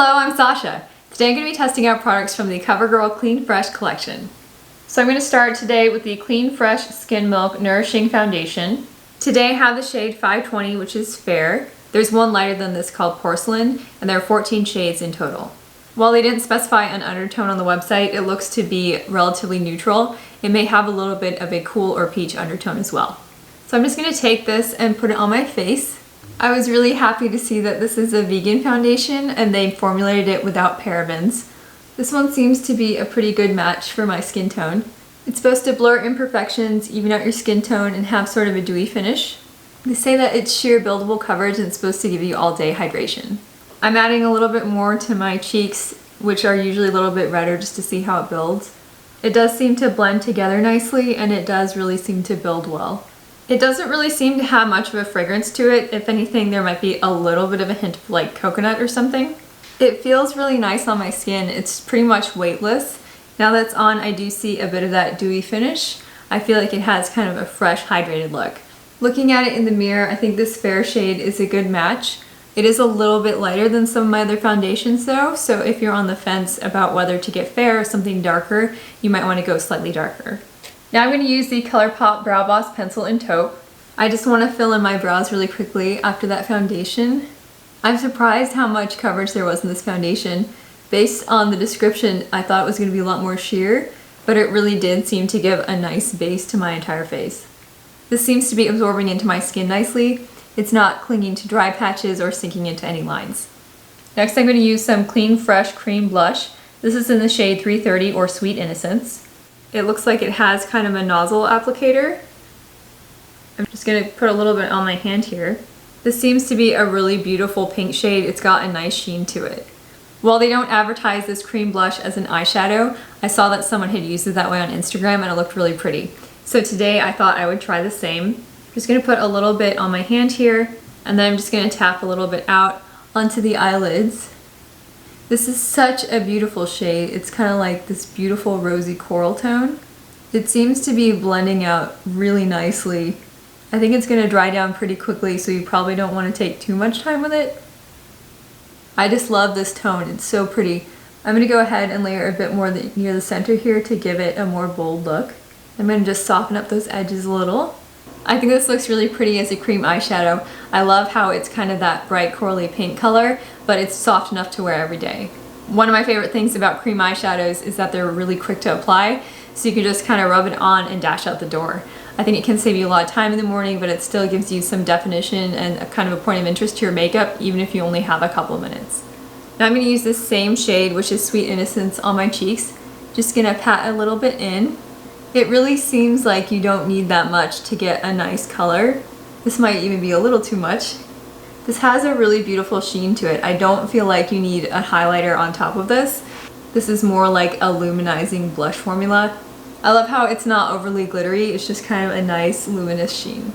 Hello, I'm Sasha. Today I'm going to be testing out products from the CoverGirl Clean Fresh collection. So I'm going to start today with the Clean Fresh Skin Milk Nourishing Foundation. Today I have the shade 520, which is fair. There's one lighter than this called Porcelain, and there are 14 shades in total. While they didn't specify an undertone on the website, it looks to be relatively neutral. It may have a little bit of a cool or peach undertone as well. So I'm just going to take this and put it on my face. I was really happy to see that this is a vegan foundation and they formulated it without parabens. This one seems to be a pretty good match for my skin tone. It's supposed to blur imperfections, even out your skin tone, and have sort of a dewy finish. They say that it's sheer buildable coverage and it's supposed to give you all day hydration. I'm adding a little bit more to my cheeks, which are usually a little bit redder, just to see how it builds. It does seem to blend together nicely and it does really seem to build well. It doesn't really seem to have much of a fragrance to it. If anything, there might be a little bit of a hint of like coconut or something. It feels really nice on my skin. It's pretty much weightless. Now that it's on, I do see a bit of that dewy finish. I feel like it has kind of a fresh, hydrated look. Looking at it in the mirror, I think this fair shade is a good match. It is a little bit lighter than some of my other foundations though, so if you're on the fence about whether to get fair or something darker, you might want to go slightly darker. Now I'm going to use the ColourPop Brow Boss Pencil in Taupe. I just want to fill in my brows really quickly after that foundation. I'm surprised how much coverage there was in this foundation. Based on the description, I thought it was going to be a lot more sheer, but it really did seem to give a nice base to my entire face. This seems to be absorbing into my skin nicely. It's not clinging to dry patches or sinking into any lines. Next I'm going to use some Clean Fresh Cream Blush. This is in the shade 330 or Sweet Innocence. It looks like it has kind of a nozzle applicator. I'm just going to put a little bit on my hand here. This seems to be a really beautiful pink shade. It's got a nice sheen to it. While they don't advertise this cream blush as an eyeshadow, I saw that someone had used it that way on Instagram and it looked really pretty. So today I thought I would try the same. I'm just going to put a little bit on my hand here, and then I'm just going to tap a little bit out onto the eyelids. This is such a beautiful shade. It's kind of like this beautiful rosy coral tone. It seems to be blending out really nicely. I think it's going to dry down pretty quickly, so you probably don't want to take too much time with it. I just love this tone. It's so pretty. I'm going to go ahead and layer a bit more near the center here to give it a more bold look. I'm going to just soften up those edges a little. I think this looks really pretty as a cream eyeshadow. I love how it's kind of that bright corally pink color, but it's soft enough to wear every day. One of my favorite things about cream eyeshadows is that they're really quick to apply, so you can just kind of rub it on and dash out the door. I think it can save you a lot of time in the morning, but it still gives you some definition and a kind of a point of interest to your makeup, even if you only have a couple of minutes. Now I'm going to use this same shade, which is Sweet Innocence, on my cheeks. Just going to pat a little bit in. It really seems like you don't need that much to get a nice color. This might even be a little too much. This has a really beautiful sheen to it. I don't feel like you need a highlighter on top of this. This is more like a luminizing blush formula. I love how it's not overly glittery, it's just kind of a nice luminous sheen.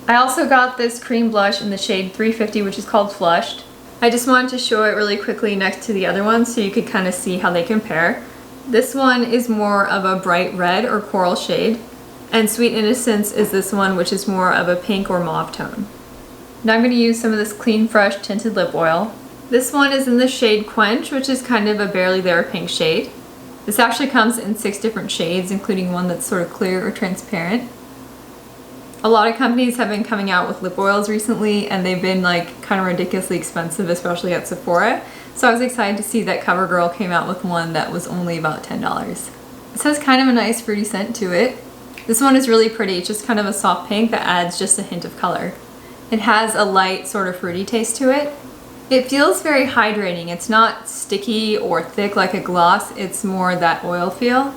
I also got this cream blush in the shade 350, which is called Flushed. I just wanted to show it really quickly next to the other ones so you could kind of see how they compare. This one is more of a bright red or coral shade, and Sweet Innocence is this one, which is more of a pink or mauve tone. Now I'm going to use some of this Clean Fresh Tinted Lip Oil. This one is in the shade Quench, which is kind of a barely there pink shade. This actually comes in 6 different shades, including one that's sort of clear or transparent. A lot of companies have been coming out with lip oils recently, and they've been like kind of ridiculously expensive, especially at Sephora. So I was excited to see that CoverGirl came out with one that was only about $10. This has kind of a nice fruity scent to it. This one is really pretty. It's just kind of a soft pink that adds just a hint of color. It has a light sort of fruity taste to it. It feels very hydrating. It's not sticky or thick like a gloss. It's more that oil feel.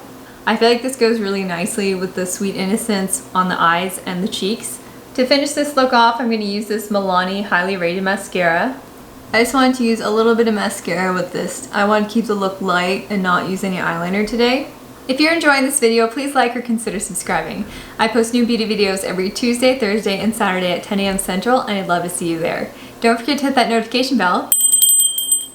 I feel like this goes really nicely with the Sweet Innocence on the eyes and the cheeks. To finish this look off, I'm going to use this Milani Highly Rated Mascara. I just wanted to use a little bit of mascara with this. I want to keep the look light and not use any eyeliner today. If you're enjoying this video, please like or consider subscribing. I post new beauty videos every Tuesday, Thursday, and Saturday at 10 a.m. Central, and I'd love to see you there. Don't forget to hit that notification bell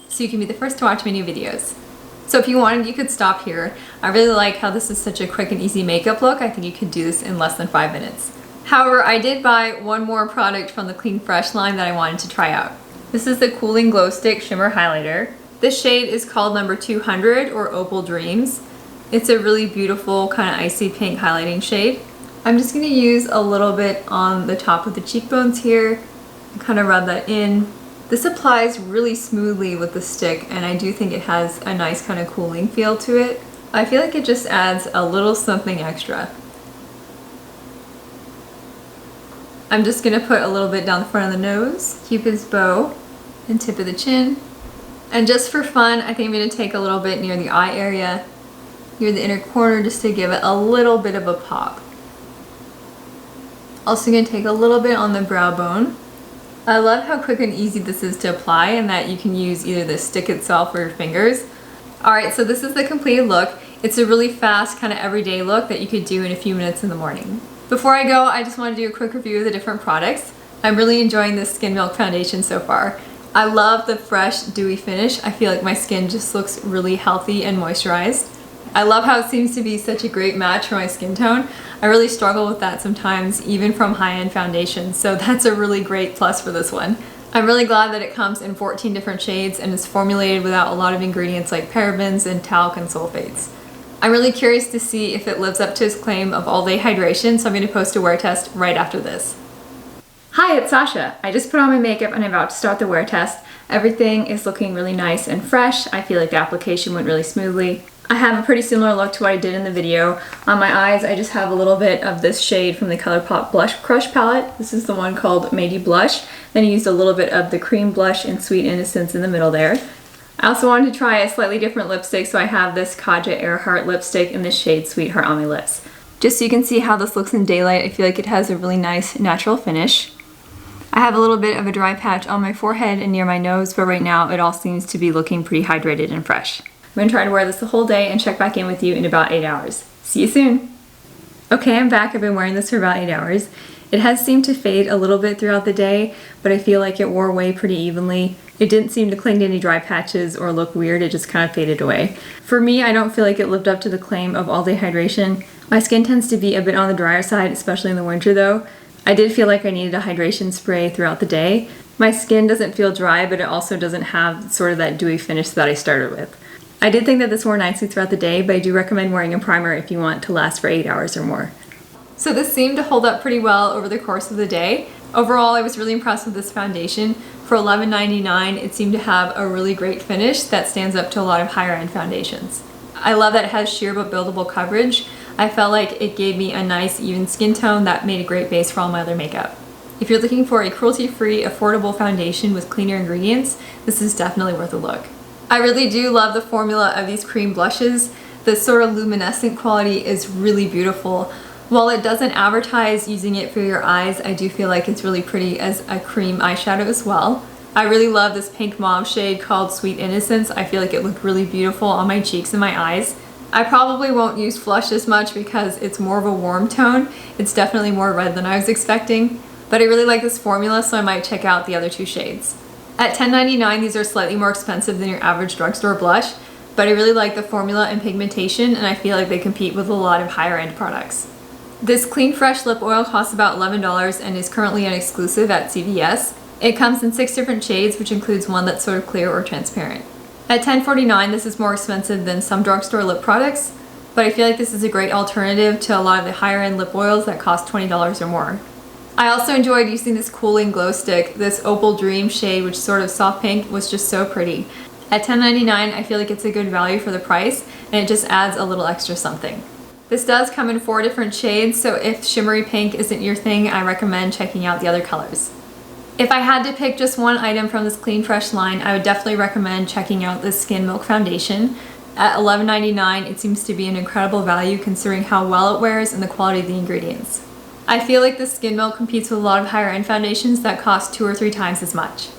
so you can be the first to watch my new videos. So if you wanted, you could stop here. I really like how this is such a quick and easy makeup look. I think you could do this in less than 5 minutes. However, I did buy one more product from the Clean Fresh line that I wanted to try out. This is the Cooling Glow Stick Shimmer Highlighter. This shade is called number 200 or Opal Dreams. It's a really beautiful kind of icy pink highlighting shade. I'm just going to use a little bit on the top of the cheekbones here and kind of rub that in. This applies really smoothly with the stick, and I do think it has a nice kind of cooling feel to it. I feel like it just adds a little something extra. I'm just going to put a little bit down the front of the nose, Cupid's bow, and tip of the chin. And just for fun, I think I'm going to take a little bit near the eye area, near the inner corner, just to give it a little bit of a pop. Also going to take a little bit on the brow bone. I love how quick and easy this is to apply, and that you can use either the stick itself or your fingers. Alright, so this is the completed look. It's a really fast kind of everyday look that you could do in a few minutes in the morning. Before I go, I just want to do a quick review of the different products. I'm really enjoying this Skin Milk foundation so far. I love the fresh, dewy finish. I feel like my skin just looks really healthy and moisturized. I love how it seems to be such a great match for my skin tone. I really struggle with that sometimes, even from high-end foundations, so that's a really great plus for this one. I'm really glad that it comes in 14 different shades and is formulated without a lot of ingredients like parabens and talc and sulfates. I'm really curious to see if it lives up to its claim of all-day hydration, so I'm going to post a wear test right after this. Hi, it's Sasha. I just put on my makeup and I'm about to start the wear test. Everything is looking really nice and fresh. I feel like the application went really smoothly. I have a pretty similar look to what I did in the video. On my eyes, I just have a little bit of this shade from the ColourPop Blush Crush palette. This is the one called Made You Blush. Then I used a little bit of the cream blush in Sweet Innocence in the middle there. I also wanted to try a slightly different lipstick, so I have this Kaja Earhart lipstick in the shade Sweetheart on my lips. Just so you can see how this looks in daylight, I feel like it has a really nice natural finish. I have a little bit of a dry patch on my forehead and near my nose, but right now it all seems to be looking pretty hydrated and fresh. I'm going to try to wear this the whole day and check back in with you in about 8 hours. See you soon! Okay, I'm back. I've been wearing this for about 8 hours. It has seemed to fade a little bit throughout the day, but I feel like it wore away pretty evenly. It didn't seem to cling to any dry patches or look weird, it just kind of faded away. For me, I don't feel like it lived up to the claim of all-day hydration. My skin tends to be a bit on the drier side, especially in the winter though. I did feel like I needed a hydration spray throughout the day. My skin doesn't feel dry, but it also doesn't have sort of that dewy finish that I started with. I did think that this wore nicely throughout the day, but I do recommend wearing a primer if you want to last for 8 hours or more. So this seemed to hold up pretty well over the course of the day. Overall, I was really impressed with this foundation. For $11.99, it seemed to have a really great finish that stands up to a lot of higher end foundations. I love that it has sheer but buildable coverage. I felt like it gave me a nice even skin tone that made a great base for all my other makeup. If you're looking for a cruelty-free, affordable foundation with cleaner ingredients, this is definitely worth a look. I really do love the formula of these cream blushes. The sort of luminescent quality is really beautiful. While it doesn't advertise using it for your eyes, I do feel like it's really pretty as a cream eyeshadow as well. I really love this pink mauve shade called Sweet Innocence. I feel like it looked really beautiful on my cheeks and my eyes. I probably won't use Flush as much because it's more of a warm tone. It's definitely more red than I was expecting, but I really like this formula, so I might check out the other two shades. At $10.99, these are slightly more expensive than your average drugstore blush, but I really like the formula and pigmentation, and I feel like they compete with a lot of higher end products. This Clean Fresh lip oil costs about $11 and is currently an exclusive at CVS. It comes in 6 different shades, which includes one that's sort of clear or transparent. At $10.49, this is more expensive than some drugstore lip products, but I feel like this is a great alternative to a lot of the higher end lip oils that cost $20 or more. I also enjoyed using this cooling glow stick. This Opal Dream shade, which is sort of soft pink, was just so pretty. At $10.99, I feel like it's a good value for the price, and it just adds a little extra something. This does come in 4 different shades, so if shimmery pink isn't your thing, I recommend checking out the other colors. If I had to pick just one item from this Clean Fresh line, I would definitely recommend checking out this Skin Milk foundation. At $11.99, it seems to be an incredible value considering how well it wears and the quality of the ingredients. I feel like the Skin Milk competes with a lot of higher end foundations that cost 2 or 3 times as much.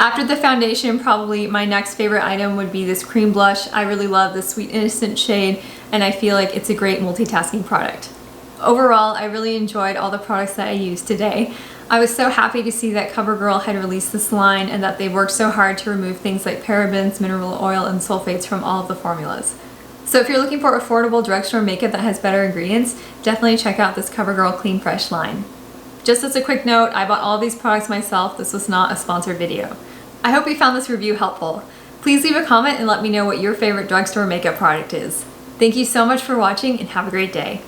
After the foundation, probably my next favorite item would be this cream blush. I really love the Sweet Innocent shade, and I feel like it's a great multitasking product. Overall, I really enjoyed all the products that I used today. I was so happy to see that CoverGirl had released this line and that they worked so hard to remove things like parabens, mineral oil, and sulfates from all of the formulas. So if you're looking for affordable drugstore makeup that has better ingredients, definitely check out this CoverGirl Clean Fresh line. Just as a quick note, I bought all of these products myself. This was not a sponsored video. I hope you found this review helpful. Please Please leave a comment and let me know what your favorite drugstore makeup product is. Thank you so much for watching and have a great day.